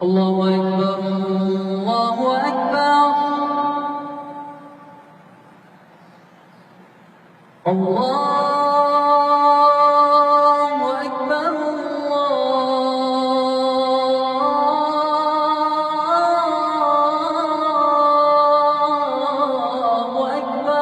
الله أكبر الله أكبر الله أكبر الله أكبر.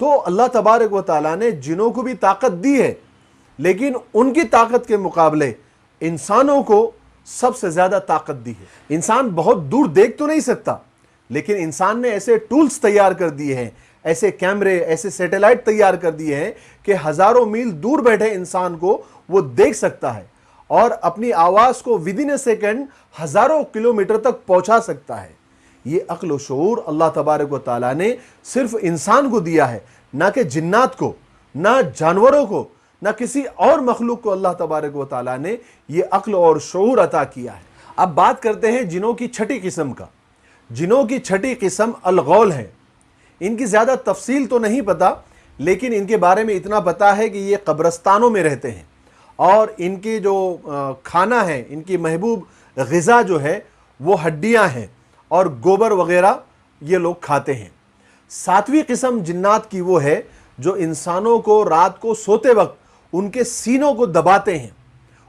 تو اللہ تبارک و تعالیٰ نے جنوں کو بھی طاقت دی ہے، لیکن ان کی طاقت کے مقابلے انسانوں کو سب سے زیادہ طاقت دی ہے۔ انسان بہت دور دیکھ تو نہیں سکتا، لیکن انسان نے ایسے ٹولز تیار کر دیے ہیں، ایسے کیمرے، ایسے سیٹلائٹ تیار کر دیے ہیں کہ ہزاروں میل دور بیٹھے انسان کو وہ دیکھ سکتا ہے اور اپنی آواز کو ودن اے سیکنڈ ہزاروں کلومیٹر تک پہنچا سکتا ہے۔ یہ عقل و شعور اللہ تبارک و تعالیٰ نے صرف انسان کو دیا ہے، نہ کہ جنات کو، نہ جانوروں کو، نہ کسی اور مخلوق کو اللہ تبارک و تعالیٰ نے یہ عقل اور شعور عطا کیا ہے۔ اب بات کرتے ہیں جنوں کی چھٹی قسم کا۔ جنوں کی چھٹی قسم الغول ہے۔ ان کی زیادہ تفصیل تو نہیں پتا، لیکن ان کے بارے میں اتنا پتا ہے کہ یہ قبرستانوں میں رہتے ہیں اور ان کی جو کھانا ہے، ان کی محبوب غذا جو ہے وہ ہڈیاں ہیں اور گوبر وغیرہ یہ لوگ کھاتے ہیں۔ ساتویں قسم جنات کی وہ ہے جو انسانوں کو رات کو سوتے وقت ان کے سینوں کو دباتے ہیں،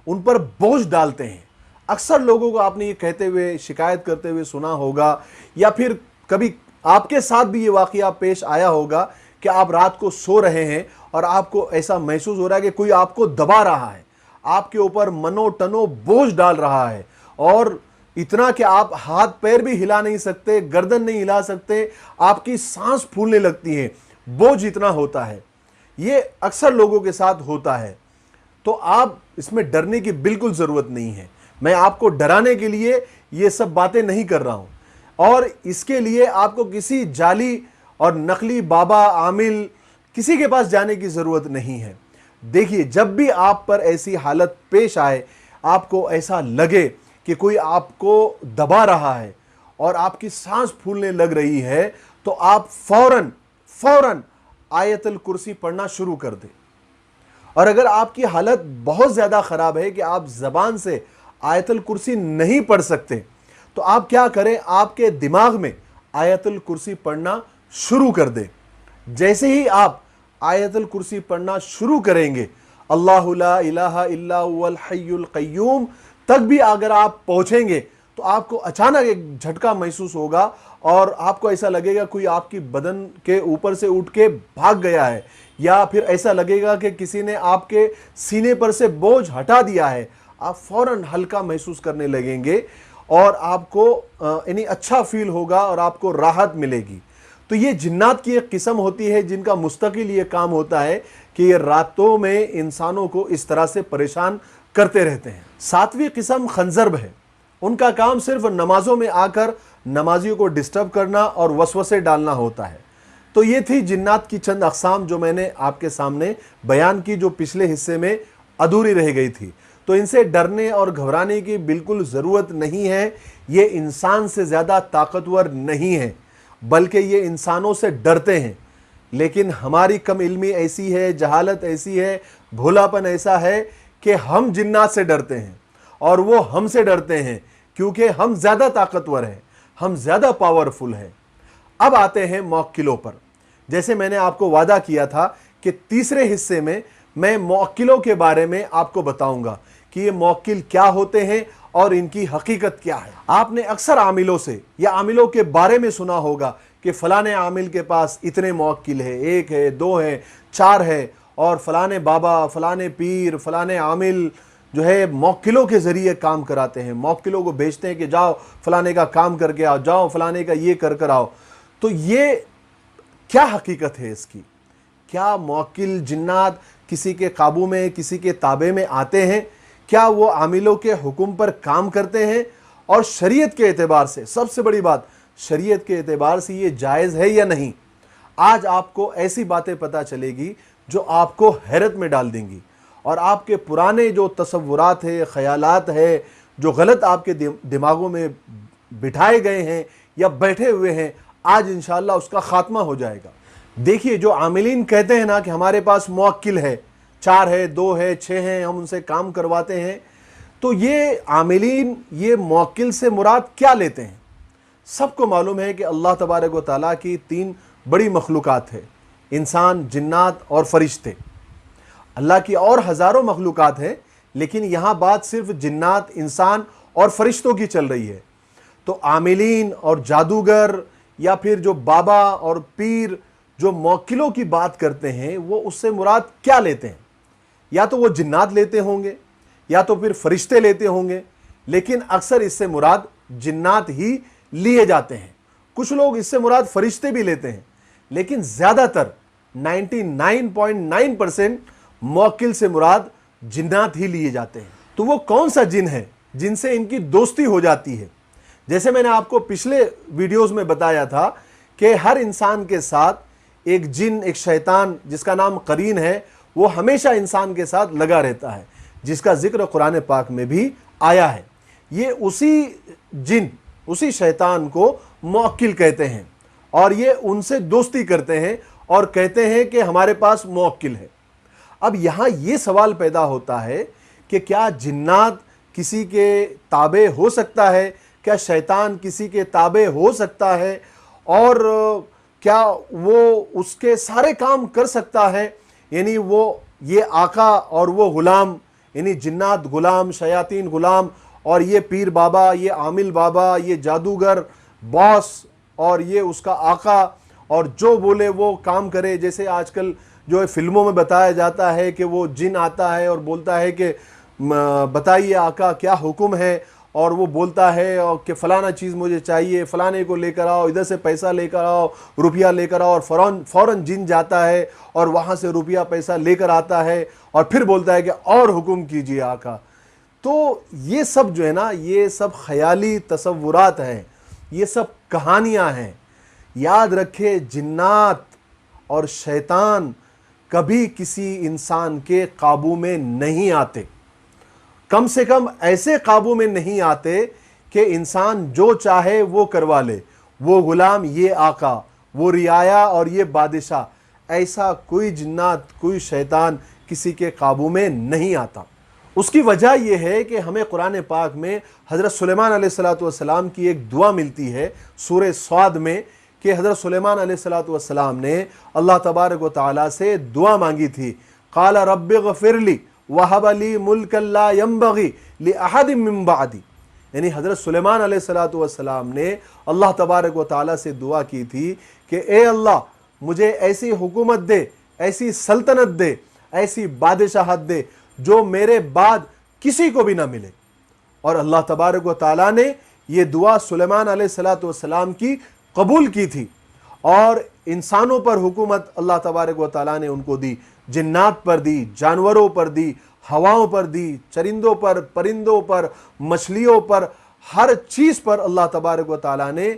ان پر بوجھ ڈالتے ہیں۔ اکثر لوگوں کو آپ نے یہ کہتے ہوئے، شکایت کرتے ہوئے سنا ہوگا، یا پھر کبھی آپ کے ساتھ بھی یہ واقعہ پیش آیا ہوگا کہ آپ رات کو سو رہے ہیں اور آپ کو ایسا محسوس ہو رہا ہے کہ کوئی آپ کو دبا رہا ہے، آپ کے اوپر منو ٹنو بوجھ ڈال رہا ہے، اور اتنا کہ آپ ہاتھ پیر بھی ہلا نہیں سکتے، گردن نہیں ہلا سکتے، آپ کی سانس پھولنے لگتی ہے، بوجھ اتنا ہوتا ہے۔ یہ اکثر لوگوں کے ساتھ ہوتا ہے۔ تو آپ اس میں ڈرنے کی بالکل ضرورت نہیں ہے۔ میں آپ کو ڈرانے کے لیے یہ سب باتیں نہیں کر رہا ہوں، اور اس کے لیے آپ کو کسی جعلی اور نقلی بابا عامل کسی کے پاس جانے کی ضرورت نہیں ہے۔ دیکھیے، جب بھی آپ پر ایسی حالت پیش آئے، آپ کو ایسا لگے کہ کوئی آپ کو دبا رہا ہے اور آپ کی سانس پھولنے لگ رہی ہے، تو آپ فوراً آیت الکرسی پڑھنا شروع کر دیں۔ اور اگر آپ کی حالت بہت زیادہ خراب ہے کہ آپ زبان سے آیت الکرسی نہیں پڑھ سکتے، تو آپ کیا کریں، آپ کے دماغ میں آیت الکرسی پڑھنا شروع کر دیں۔ جیسے ہی آپ آیت الکرسی پڑھنا شروع کریں گے، اللہ لا الہ الا هو الحی القیوم تک بھی اگر آپ پہنچیں گے تو آپ کو اچانک ایک جھٹکا محسوس ہوگا اور آپ کو ایسا لگے گا کوئی آپ کی بدن کے اوپر سے اٹھ کے بھاگ گیا ہے، یا پھر ایسا لگے گا کہ کسی نے آپ کے سینے پر سے بوجھ ہٹا دیا ہے۔ آپ فوراً ہلکا محسوس کرنے لگیں گے اور آپ کو یعنی اچھا فیل ہوگا اور آپ کو راحت ملے گی۔ تو یہ جنات کی ایک قسم ہوتی ہے جن کا مستقل یہ کام ہوتا ہے کہ یہ راتوں میں انسانوں کو اس طرح سے پریشان کرتے رہتے ہیں۔ ساتویں قسم خنزرب ہے۔ ان کا کام صرف نمازوں میں آ کر نمازیوں کو ڈسٹرب کرنا اور وسوسے ڈالنا ہوتا ہے۔ تو یہ تھی جنات کی چند اقسام جو میں نے آپ کے سامنے بیان کی، جو پچھلے حصے میں ادھوری رہ گئی تھی۔ تو ان سے ڈرنے اور گھبرانے کی بالکل ضرورت نہیں ہے۔ یہ انسان سے زیادہ طاقتور نہیں ہے، بلکہ یہ انسانوں سے ڈرتے ہیں۔ لیکن ہماری کم علمی ایسی ہے، جہالت ایسی ہے، بھولاپن ایسا ہے کہ ہم جنات سے ڈرتے ہیں اور وہ ہم سے ڈرتے ہیں، کیونکہ ہم زیادہ طاقتور ہیں، ہم زیادہ پاورفل ہیں۔ اب آتے ہیں موکلوں پر۔ جیسے میں نے آپ کو وعدہ کیا تھا کہ تیسرے حصے میں موکلوں کے بارے میں آپ کو بتاؤں گا کہ یہ موکل کیا ہوتے ہیں اور ان کی حقیقت کیا ہے۔ آپ نے اکثر عاملوں سے یا عاملوں کے بارے میں سنا ہوگا کہ فلانے عامل کے پاس اتنے موکل ہے، 1 ہے، 2 ہے، 4 ہے، اور فلانے بابا، فلانے پیر، فلانے عامل جو ہے موکلوں کے ذریعے کام کراتے ہیں، موکلوں کو بھیجتے ہیں کہ جاؤ فلانے کا کام کر کے آؤ، جاؤ فلانے کا یہ کر آؤ۔ تو یہ کیا حقیقت ہے اس کی؟ کیا موکل جنات کسی کے قابو میں، کسی کے تابع میں آتے ہیں؟ کیا وہ عاملوں کے حکم پر کام کرتے ہیں؟ اور شریعت کے اعتبار سے، سب سے بڑی بات، شریعت کے اعتبار سے یہ جائز ہے یا نہیں؟ آج آپ کو ایسی باتیں پتہ چلے گی جو آپ کو حیرت میں ڈال دیں گی، اور آپ کے پرانے جو تصورات ہیں، خیالات ہیں، جو غلط آپ کے دماغوں میں بٹھائے گئے ہیں یا بیٹھے ہوئے ہیں، آج انشاءاللہ اس کا خاتمہ ہو جائے گا۔ دیکھیے، جو عاملین کہتے ہیں نا کہ ہمارے پاس موکل ہے، 4 ہے، 2 ہے، 6 ہیں، ہم ان سے کام کرواتے ہیں، تو یہ عاملین یہ موکل سے مراد کیا لیتے ہیں؟ سب کو معلوم ہے کہ اللہ تبارک و تعالیٰ کی 3 بڑی مخلوقات ہے، انسان، جنات اور فرشتے۔ اللہ کی اور ہزاروں مخلوقات ہیں، لیکن یہاں بات صرف جنات، انسان اور فرشتوں کی چل رہی ہے۔ تو عاملین اور جادوگر یا پھر جو بابا اور پیر جو موکلوں کی بات کرتے ہیں وہ اس سے مراد کیا لیتے ہیں؟ یا تو وہ جنات لیتے ہوں گے یا تو پھر فرشتے لیتے ہوں گے، لیکن اکثر اس سے مراد جنات ہی لیے جاتے ہیں۔ کچھ لوگ اس سے مراد فرشتے بھی لیتے ہیں، لیکن زیادہ تر 99.9% موکل سے مراد جنات ہی لیے جاتے ہیں۔ تو وہ کون سا جن ہے جن سے ان کی دوستی ہو جاتی ہے؟ جیسے میں نے آپ کو پچھلے ویڈیوز میں بتایا تھا کہ ہر انسان کے ساتھ ایک جن، ایک شیطان جس کا نام قرین ہے، وہ ہمیشہ انسان کے ساتھ لگا رہتا ہے، جس کا ذکر قرآن پاک میں بھی آیا ہے۔ یہ اسی جن، اسی شیطان کو موکل کہتے ہیں، اور یہ ان سے دوستی کرتے ہیں اور کہتے ہیں کہ ہمارے پاس موکل ہے۔ اب یہاں یہ سوال پیدا ہوتا ہے کہ کیا جنات کسی کے تابع ہو سکتا ہے؟ کیا شیطان کسی کے تابع ہو سکتا ہے؟ اور کیا وہ اس کے سارے کام کر سکتا ہے؟ یعنی وہ یہ آقا اور وہ غلام، یعنی جنات غلام، شیاطین غلام، اور یہ پیر بابا، یہ عامل بابا، یہ جادوگر باس، اور یہ اس کا آقا، اور جو بولے وہ کام کرے۔ جیسے آج کل جو فلموں میں بتایا جاتا ہے کہ وہ جن آتا ہے اور بولتا ہے کہ بتائیے آقا کیا حکم ہے، اور وہ بولتا ہے کہ فلانا چیز مجھے چاہیے، فلانے کو لے کر آؤ، ادھر سے پیسہ لے کر آؤ، روپیہ لے کر آؤ، اور فوراً جن جاتا ہے اور وہاں سے روپیہ پیسہ لے کر آتا ہے اور پھر بولتا ہے کہ اور حکم کیجیے آقا۔ تو یہ سب جو ہے نا، یہ سب خیالی تصورات ہیں، یہ سب کہانیاں ہیں۔ یاد رکھے، جنات اور شیطان کبھی کسی انسان کے قابو میں نہیں آتے، کم سے کم ایسے قابو میں نہیں آتے کہ انسان جو چاہے وہ کروا لے، وہ غلام، یہ آقا، وہ رعایا اور یہ بادشاہ۔ ایسا کوئی جنات، کوئی شیطان کسی کے قابو میں نہیں آتا۔ اس کی وجہ یہ ہے کہ ہمیں قرآن پاک میں حضرت سلیمان علیہ السلام کی ایک دعا ملتی ہے سورہ صاد میں، کہ حضرت سلیمان علیہ السلام نے اللہ تبارک و تعالیٰ سے دعا مانگی تھی، قال رب اغفر لی وہب لی ملکا لا ینبغی لأحد من بعدی۔ یعنی حضرت سلیمان علیہ السلام نے اللہ تبارک و تعالیٰ سے دعا کی تھی کہ اے اللہ، مجھے ایسی حکومت دے، ایسی سلطنت دے، ایسی بادشاہت دے جو میرے بعد کسی کو بھی نہ ملے۔ اور اللہ تبارک و تعالیٰ نے یہ دعا سلیمان علیہ السلام کی قبول کی تھی، اور انسانوں پر حکومت اللہ تبارک و تعالیٰ نے ان کو دی، جنات پر دی، جانوروں پر دی، ہواؤں پر دی، چرندوں پر، پرندوں پر، مچھلیوں پر، ہر چیز پر اللہ تبارک و تعالیٰ نے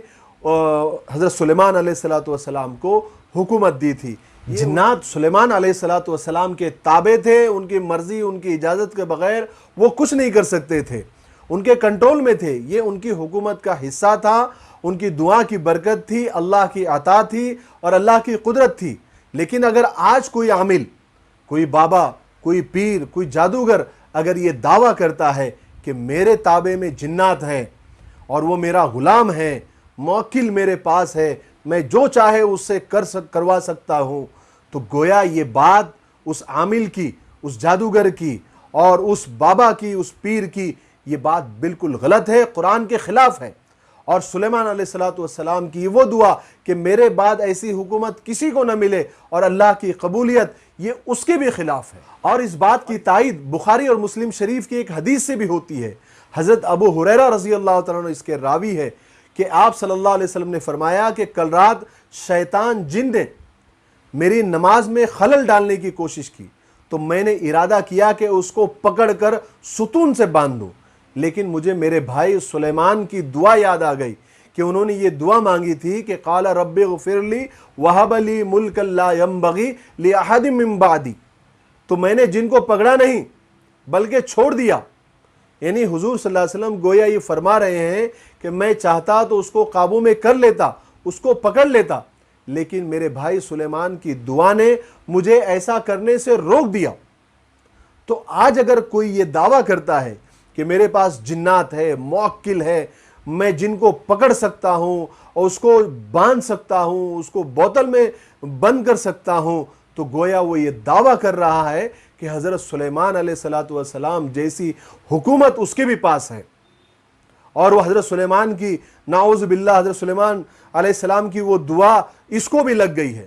حضرت سلیمان علیہ السلام کو حکومت دی تھی۔ جنات سلیمان علیہ السلام کے تابع تھے، ان کی مرضی، ان کی اجازت کے بغیر وہ کچھ نہیں کر سکتے تھے، ان کے کنٹرول میں تھے، یہ ان کی حکومت کا حصہ تھا، ان کی دعا کی برکت تھی، اللہ کی عطا تھی اور اللہ کی قدرت تھی۔ لیکن اگر آج کوئی عامل، کوئی بابا، کوئی پیر، کوئی جادوگر اگر یہ دعویٰ کرتا ہے کہ میرے تابع میں جنات ہیں اور وہ میرا غلام ہے، موکل میرے پاس ہے، میں جو چاہے اس سے کروا سکتا ہوں، تو گویا یہ بات اس عامل کی، اس جادوگر کی اور اس بابا کی، اس پیر کی، یہ بات بالکل غلط ہے، قرآن کے خلاف ہے۔ اور سلیمان علیہ السلام کی وہ دعا کہ میرے بعد ایسی حکومت کسی کو نہ ملے اور اللہ کی قبولیت، یہ اس کے بھی خلاف ہے۔ اور اس بات کی تائید بخاری اور مسلم شریف کی ایک حدیث سے بھی ہوتی ہے۔ حضرت ابو ہریرہ رضی اللہ تعالیٰ عنہ اس کے راوی ہے کہ آپ صلی اللہ علیہ وسلم نے فرمایا کہ کل رات شیطان جن نے میری نماز میں خلل ڈالنے کی کوشش کی، تو میں نے ارادہ کیا کہ اس کو پکڑ کر ستون سے باندھ دوں، لیکن مجھے میرے بھائی سلیمان کی دعا یاد آ گئی کہ انہوں نے یہ دعا مانگی تھی کہ قال رب اغفر لی وہب لی ملکا لا ینبغی لأحد من بعدی۔ تو میں نے جن کو پکڑا نہیں بلکہ چھوڑ دیا۔ یعنی حضور صلی اللہ علیہ وسلم گویا یہ فرما رہے ہیں کہ میں چاہتا تو اس کو قابو میں کر لیتا، اس کو پکڑ لیتا، لیکن میرے بھائی سلیمان کی دعا نے مجھے ایسا کرنے سے روک دیا۔ تو آج اگر کوئی یہ دعویٰ کرتا ہے کہ میرے پاس جنات ہے، موکل ہے، میں جن کو پکڑ سکتا ہوں اور اس کو باندھ سکتا ہوں، اس کو بوتل میں بند کر سکتا ہوں، تو گویا وہ یہ دعویٰ کر رہا ہے کہ حضرت سلیمان علیہ السلام جیسی حکومت اس کے بھی پاس ہے، اور وہ حضرت سلیمان کی، نعوذ باللہ، حضرت سلیمان علیہ السلام کی وہ دعا اس کو بھی لگ گئی ہے۔